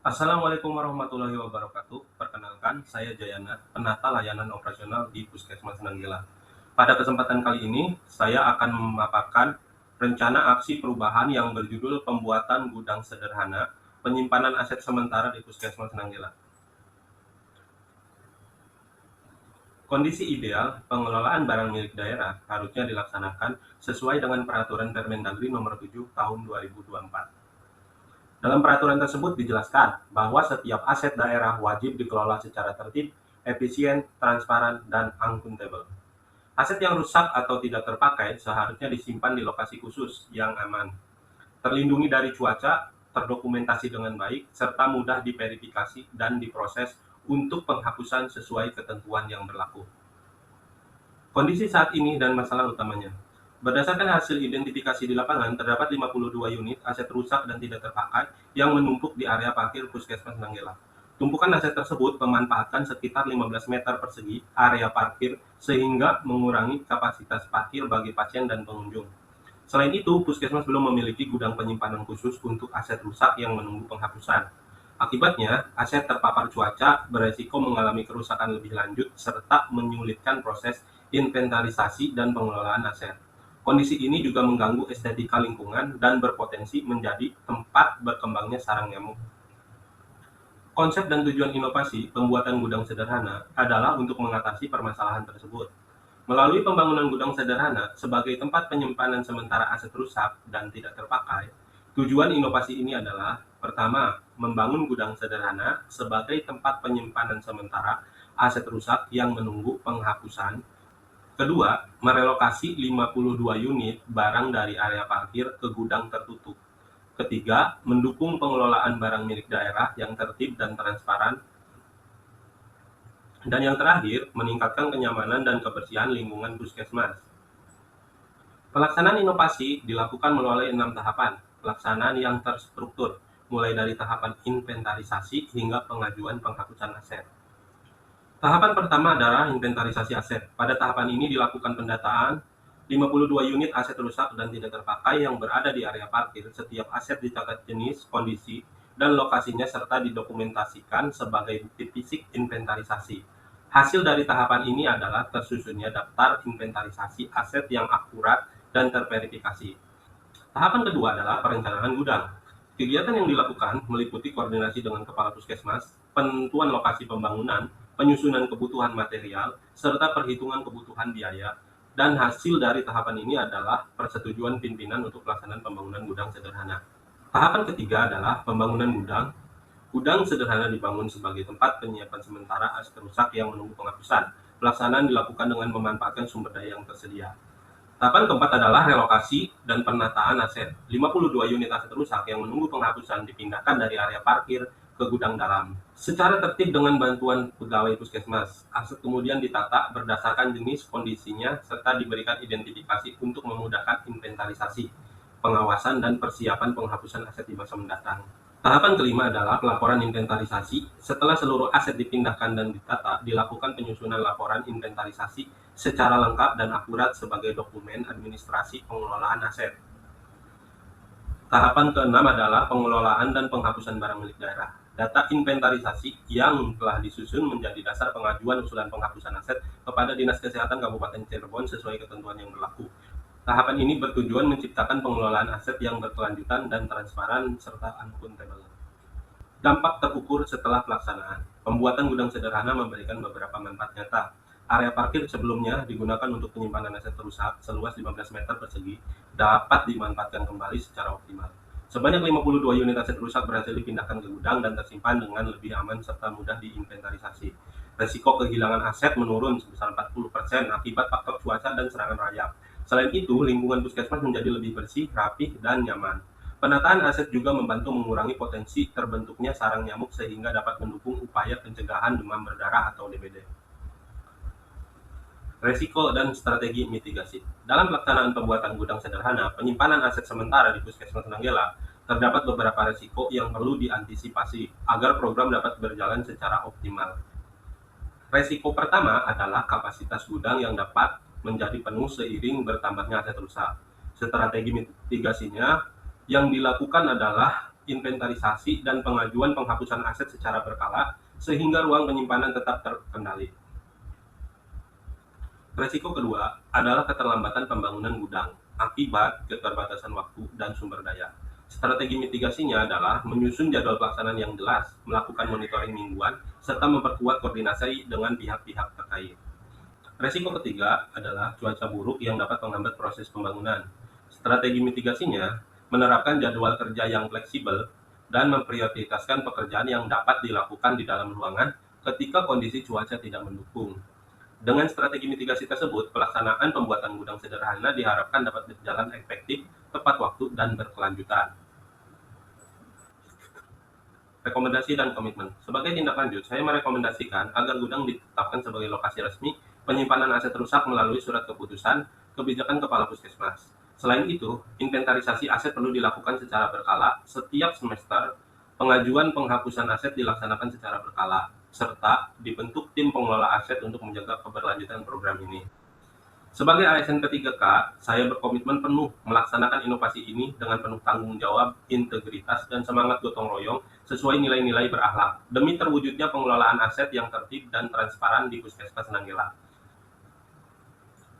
Assalamualaikum warahmatullahi wabarakatuh. Perkenalkan, saya Jayana, penata layanan operasional di Puskesmas Nanggela. Pada kesempatan kali ini, saya akan memaparkan rencana aksi perubahan yang berjudul Pembuatan Gudang Sederhana, Penyimpanan Aset Sementara di Puskesmas Nanggela. Kondisi ideal pengelolaan barang milik daerah harusnya dilaksanakan sesuai dengan Peraturan Permendagri Nomor 7 Tahun 2024. Dalam peraturan tersebut dijelaskan bahwa setiap aset daerah wajib dikelola secara tertib, efisien, transparan, dan akuntabel. Aset yang rusak atau tidak terpakai seharusnya disimpan di lokasi khusus yang aman, terlindungi dari cuaca, terdokumentasi dengan baik, serta mudah diverifikasi dan diproses untuk penghapusan sesuai ketentuan yang berlaku. Kondisi saat ini dan masalah utamanya. Berdasarkan hasil identifikasi di lapangan, terdapat 52 unit aset rusak dan tidak terpakai yang menumpuk di area parkir Puskesmas Nanggela. Tumpukan aset tersebut memanfaatkan sekitar 15 meter persegi area parkir sehingga mengurangi kapasitas parkir bagi pasien dan pengunjung. Selain itu, Puskesmas belum memiliki gudang penyimpanan khusus untuk aset rusak yang menunggu penghapusan. Akibatnya, aset terpapar cuaca beresiko mengalami kerusakan lebih lanjut serta menyulitkan proses inventarisasi dan pengelolaan aset. Kondisi ini juga mengganggu estetika lingkungan dan berpotensi menjadi tempat berkembangnya sarang nyamuk. Konsep dan tujuan inovasi pembuatan gudang sederhana adalah untuk mengatasi permasalahan tersebut. Melalui pembangunan gudang sederhana sebagai tempat penyimpanan sementara aset rusak dan tidak terpakai, tujuan inovasi ini adalah: pertama, membangun gudang sederhana sebagai tempat penyimpanan sementara aset rusak yang menunggu penghapusan. Kedua, merelokasi 52 unit barang dari area parkir ke gudang tertutup. Ketiga, mendukung pengelolaan barang milik daerah yang tertib dan transparan. Dan yang terakhir, meningkatkan kenyamanan dan kebersihan lingkungan puskesmas. Pelaksanaan inovasi dilakukan melalui 6 tahapan pelaksanaan yang terstruktur, mulai dari tahapan inventarisasi hingga pengajuan penghapusan aset. Tahapan pertama adalah inventarisasi aset. Pada tahapan ini dilakukan pendataan 52 unit aset rusak dan tidak terpakai yang berada di area parkir. Setiap aset dicatat jenis, kondisi, dan lokasinya serta didokumentasikan sebagai bukti fisik inventarisasi. Hasil dari tahapan ini adalah tersusunnya daftar inventarisasi aset yang akurat dan terverifikasi. Tahapan kedua adalah perencanaan gudang. Kegiatan yang dilakukan meliputi koordinasi dengan kepala puskesmas, penentuan lokasi pembangunan, penyusunan kebutuhan material, serta perhitungan kebutuhan biaya. Dan hasil dari tahapan ini adalah persetujuan pimpinan untuk pelaksanaan pembangunan gudang sederhana. Tahapan ketiga adalah pembangunan gudang. Gudang sederhana dibangun sebagai tempat penyiapan sementara aset rusak yang menunggu penghapusan. Pelaksanaan dilakukan dengan memanfaatkan sumber daya yang tersedia. Tahapan keempat adalah relokasi dan penataan aset. 52 unit aset rusak yang menunggu penghapusan dipindahkan dari area parkir ke gudang dalam. Secara tertib dengan bantuan pegawai puskesmas, aset kemudian ditata berdasarkan jenis kondisinya serta diberikan identifikasi untuk memudahkan inventarisasi, pengawasan, dan persiapan penghapusan aset di masa mendatang. Tahapan kelima adalah pelaporan inventarisasi. Setelah seluruh aset dipindahkan dan ditata, dilakukan penyusunan laporan inventarisasi secara lengkap dan akurat sebagai dokumen administrasi pengelolaan aset. Tahapan keenam adalah pengelolaan dan penghapusan barang milik daerah. Data inventarisasi yang telah disusun menjadi dasar pengajuan usulan penghapusan aset kepada Dinas Kesehatan Kabupaten Cirebon sesuai ketentuan yang berlaku. Tahapan ini bertujuan menciptakan pengelolaan aset yang berkelanjutan dan transparan serta akuntabel. Dampak terukur setelah pelaksanaan. Pembuatan gudang sederhana memberikan beberapa manfaat nyata. Area parkir sebelumnya digunakan untuk penyimpanan aset rusak seluas 15 meter persegi dapat dimanfaatkan kembali secara optimal. Sebanyak 52 unit aset rusak berhasil dipindahkan ke gudang dan tersimpan dengan lebih aman serta mudah diinventarisasi. Resiko kehilangan aset menurun sebesar 40% akibat faktor cuaca dan serangan rayap. Selain itu, lingkungan puskesmas menjadi lebih bersih, rapih, dan nyaman. Penataan aset juga membantu mengurangi potensi terbentuknya sarang nyamuk sehingga dapat mendukung upaya pencegahan demam berdarah atau DBD. Resiko dan strategi mitigasi. Dalam pelaksanaan pembuatan gudang sederhana, penyimpanan aset sementara di Puskesmas Nanggela, terdapat beberapa resiko yang perlu diantisipasi agar program dapat berjalan secara optimal. Resiko pertama adalah kapasitas gudang yang dapat menjadi penuh seiring bertambahnya aset rusak. Strategi mitigasinya yang dilakukan adalah inventarisasi, dan pengajuan penghapusan aset secara berkala sehingga ruang penyimpanan tetap terkendali. Resiko kedua adalah keterlambatan pembangunan gudang akibat keterbatasan waktu dan sumber daya. Strategi mitigasinya adalah menyusun jadwal pelaksanaan yang jelas, melakukan monitoring mingguan, serta memperkuat koordinasi dengan pihak-pihak terkait. Resiko ketiga adalah cuaca buruk yang dapat menghambat proses pembangunan. Strategi mitigasinya menerapkan jadwal kerja yang fleksibel dan memprioritaskan pekerjaan yang dapat dilakukan di dalam ruangan ketika kondisi cuaca tidak mendukung. Dengan strategi mitigasi tersebut, pelaksanaan pembuatan gudang sederhana diharapkan dapat berjalan efektif, tepat waktu, dan berkelanjutan. Rekomendasi dan komitmen. Sebagai tindak lanjut, saya merekomendasikan agar gudang ditetapkan sebagai lokasi resmi penyimpanan aset rusak melalui surat keputusan kebijakan Kepala Puskesmas. Selain itu, inventarisasi aset perlu dilakukan secara berkala setiap semester, pengajuan penghapusan aset dilaksanakan secara berkala, serta dibentuk tim pengelola aset untuk menjaga keberlanjutan program ini. Sebagai ASN P3K, saya berkomitmen penuh melaksanakan inovasi ini dengan penuh tanggung jawab, integritas, dan semangat gotong royong sesuai nilai-nilai berakhlak, demi terwujudnya pengelolaan aset yang tertib dan transparan di Puskesmas Nanggela.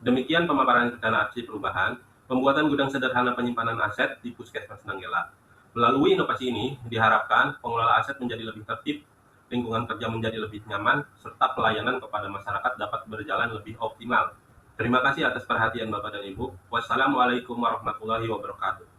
Demikian pemaparan rencana aksi perubahan, pembuatan gudang sederhana penyimpanan aset di Puskesmas Nanggela. Melalui inovasi ini, diharapkan pengelola aset menjadi lebih tertib, lingkungan kerja menjadi lebih nyaman, serta pelayanan kepada masyarakat dapat berjalan lebih optimal. Terima kasih atas perhatian Bapak dan Ibu. Wassalamualaikum warahmatullahi wabarakatuh.